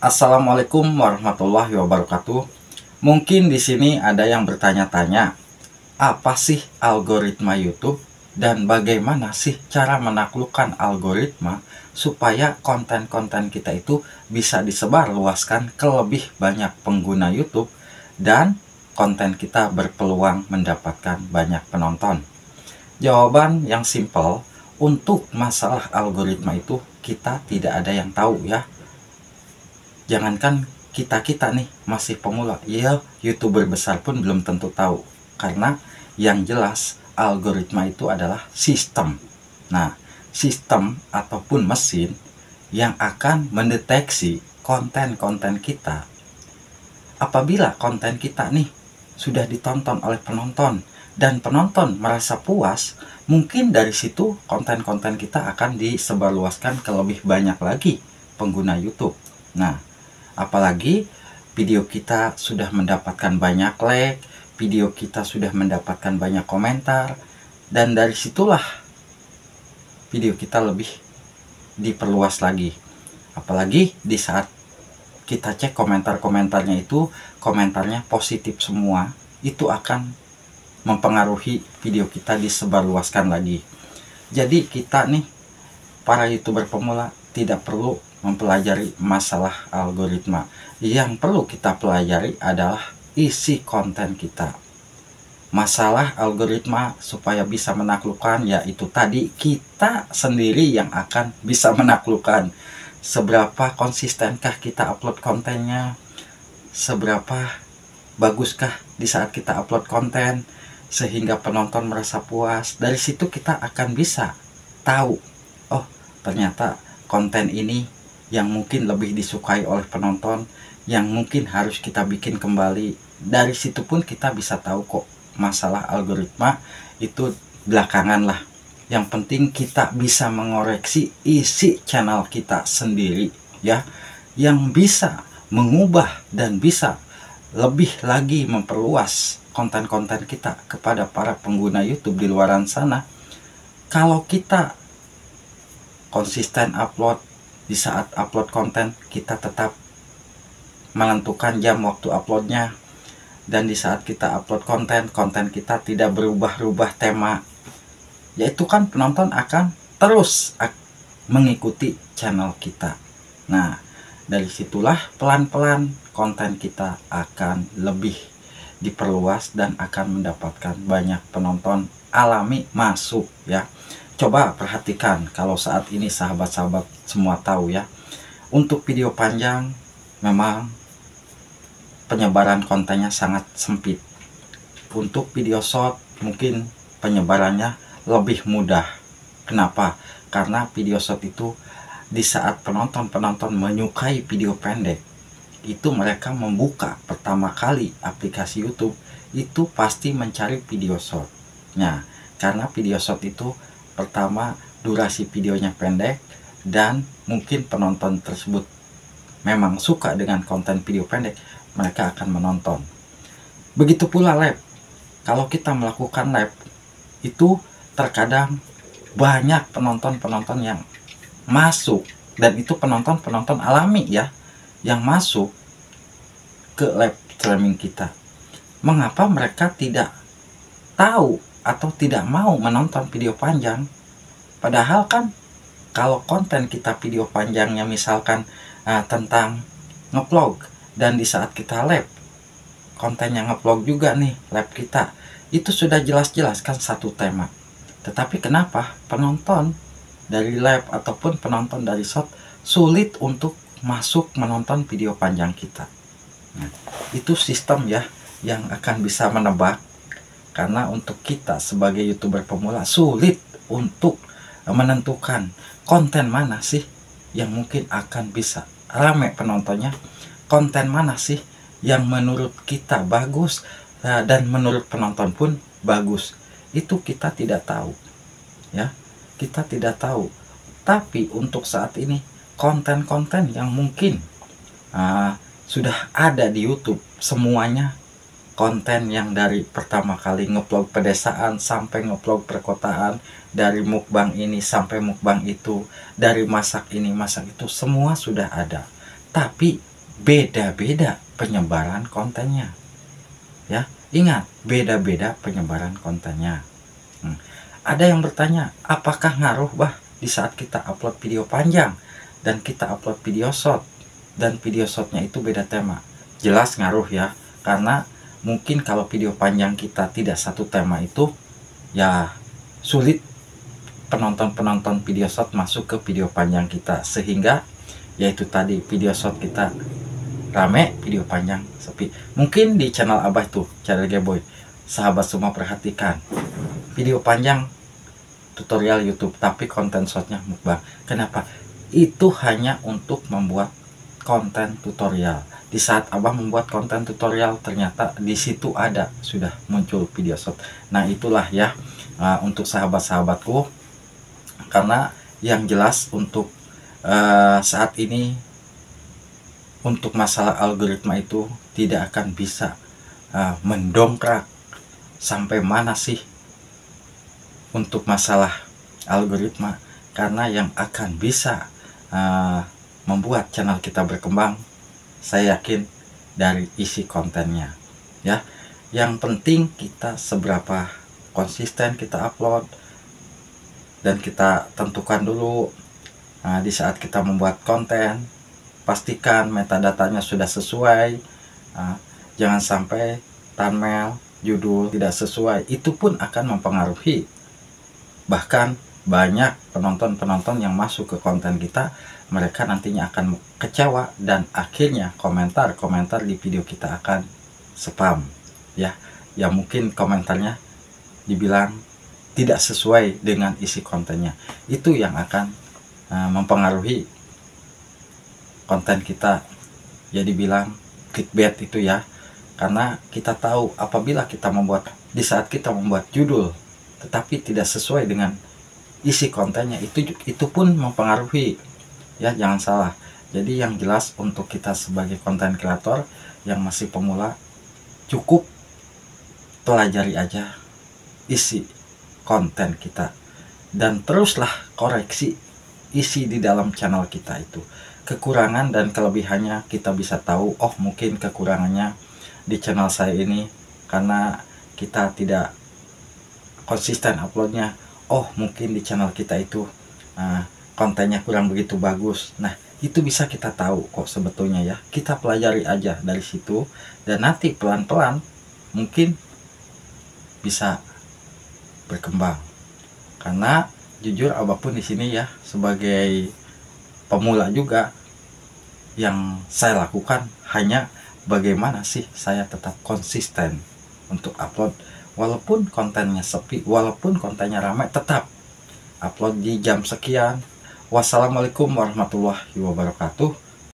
Assalamualaikum warahmatullahi wabarakatuh. Mungkin di sini ada yang bertanya-tanya, apa sih algoritma YouTube dan bagaimana sih cara menaklukkan algoritma supaya konten-konten kita itu bisa disebarluaskan ke lebih banyak pengguna YouTube dan konten kita berpeluang mendapatkan banyak penonton. Jawaban yang simpel, untuk masalah algoritma itu kita tidak ada yang tahu ya. Jangankan kita nih masih pemula, ya YouTuber besar pun belum tentu tahu. Karena yang jelas algoritma itu adalah sistem. Nah, sistem ataupun mesin yang akan mendeteksi konten-konten kita. Apabila konten kita nih sudah ditonton oleh penonton dan penonton merasa puas, mungkin dari situ konten-konten kita akan disebarluaskan ke lebih banyak lagi pengguna YouTube. Nah, apalagi video kita sudah mendapatkan banyak like, video kita sudah mendapatkan banyak komentar, dan dari situlah video kita lebih diperluas lagi. Apalagi di saat kita cek komentar-komentarnya itu, komentarnya positif semua, itu akan mempengaruhi video kita disebarluaskan lagi. Jadi kita nih, para YouTuber pemula, tidak perlu mempelajari masalah algoritma. Yang perlu kita pelajari adalah isi konten kita. Masalah algoritma supaya bisa menaklukkan, yaitu tadi kita sendiri yang akan bisa menaklukkan. Seberapa konsistenkah kita upload kontennya, seberapa baguskah di saat kita upload konten sehingga penonton merasa puas. Dari situ kita akan bisa tahu, oh ternyata konten ini yang mungkin lebih disukai oleh penonton, yang mungkin harus kita bikin kembali. Dari situ pun kita bisa tahu kok. Masalah algoritma itu belakangan lah. Yang penting kita bisa mengoreksi isi channel kita sendiri ya, yang bisa mengubah dan bisa lebih lagi memperluas konten-konten kita kepada para pengguna YouTube di luaran sana. Kalau kita konsisten upload, di saat upload konten kita tetap menentukan jam waktu uploadnya, dan di saat kita upload konten kita tidak berubah-ubah tema, yaitu kan penonton akan terus mengikuti channel kita. Nah, dari situlah pelan-pelan konten kita akan lebih diperluas dan akan mendapatkan banyak penonton alami masuk ya. Coba perhatikan, kalau saat ini sahabat-sahabat semua tahu ya, untuk video panjang memang penyebaran kontennya sangat sempit. Untuk video short mungkin penyebarannya lebih mudah. Kenapa? Karena video short itu di saat penonton menyukai video pendek, itu mereka membuka pertama kali aplikasi YouTube itu pasti mencari video short. Nah, karena video short itu pertama durasi videonya pendek dan mungkin penonton tersebut memang suka dengan konten video pendek, mereka akan menonton. Begitu pula live. Kalau kita melakukan live itu terkadang banyak penonton yang masuk, dan itu penonton alami ya, yang masuk ke live streaming kita. Mengapa mereka tidak tahu atau tidak mau menonton video panjang? Padahal kan kalau konten kita video panjangnya misalkan tentang ngevlog, dan di saat kita live kontennya ngevlog juga nih, live kita itu sudah jelas-jelas kan satu tema. Tetapi kenapa penonton dari live ataupun penonton dari short sulit untuk masuk menonton video panjang kita? Nah, itu sistem ya yang akan bisa menebak. Karena untuk kita sebagai YouTuber pemula sulit untuk menentukan konten mana sih yang mungkin akan bisa rame penontonnya, konten mana sih yang menurut kita bagus dan menurut penonton pun bagus. Itu kita tidak tahu ya, kita tidak tahu. Tapi untuk saat ini konten-konten yang mungkin sudah ada di YouTube semuanya, konten yang dari pertama kali ngevlog pedesaan sampai ngevlog perkotaan, dari mukbang ini sampai mukbang itu, dari masak ini masak itu, semua sudah ada. Tapi beda-beda penyebaran kontennya. Ya, ingat, beda-beda penyebaran kontennya. Ada yang bertanya, apakah ngaruh di saat kita upload video panjang dan kita upload video short, dan video shortnya itu beda tema? Jelas ngaruh ya, karena mungkin kalau video panjang kita tidak satu tema itu, ya sulit penonton video short masuk ke video panjang kita, sehingga yaitu tadi video short kita rame, video panjang sepi. Mungkin di channel Abah tuh, channel Geboy, sahabat semua perhatikan, video panjang tutorial YouTube, tapi konten shortnya mukbang. Kenapa? Itu hanya untuk membuat konten tutorial. Di saat Abah membuat konten tutorial, ternyata di situ sudah muncul video short. Nah itulah ya, untuk sahabat-sahabatku, karena yang jelas untuk saat ini, untuk masalah algoritma itu tidak akan bisa mendongkrak sampai mana sih untuk masalah algoritma, karena yang akan bisa membuat channel kita berkembang, saya yakin dari isi kontennya ya. Yang penting kita seberapa konsisten kita upload, dan kita tentukan dulu di saat kita membuat konten, pastikan metadatanya sudah sesuai. Jangan sampai thumbnail, judul tidak sesuai, itu pun akan mempengaruhi. Bahkan banyak penonton-penonton yang masuk ke konten kita, mereka nantinya akan kecewa, dan akhirnya komentar-komentar di video kita akan spam ya. Ya mungkin komentarnya dibilang tidak sesuai dengan isi kontennya. Itu yang akan mempengaruhi konten kita. Jadi bilang clickbait itu ya, karena kita tahu apabila kita membuat, di saat kita membuat judul tetapi tidak sesuai dengan isi kontennya, itu pun mempengaruhi ya. Jangan salah. Jadi yang jelas untuk kita sebagai konten kreator yang masih pemula, cukup pelajari aja isi konten kita, dan teruslah koreksi isi di dalam channel kita itu. Kekurangan dan kelebihannya kita bisa tahu. Oh mungkin kekurangannya di channel saya ini karena kita tidak konsisten uploadnya. Oh mungkin di channel kita itu kontennya kurang begitu bagus. Nah itu bisa kita tahu kok sebetulnya ya. Kita pelajari aja dari situ, dan nanti pelan-pelan mungkin bisa berkembang. Karena jujur Abah pun di sini ya, sebagai pemula juga, yang saya lakukan hanya bagaimana sih saya tetap konsisten untuk upload, walaupun kontennya sepi, walaupun kontennya ramai, tetap upload di jam sekian. Wassalamualaikum warahmatullahi wabarakatuh.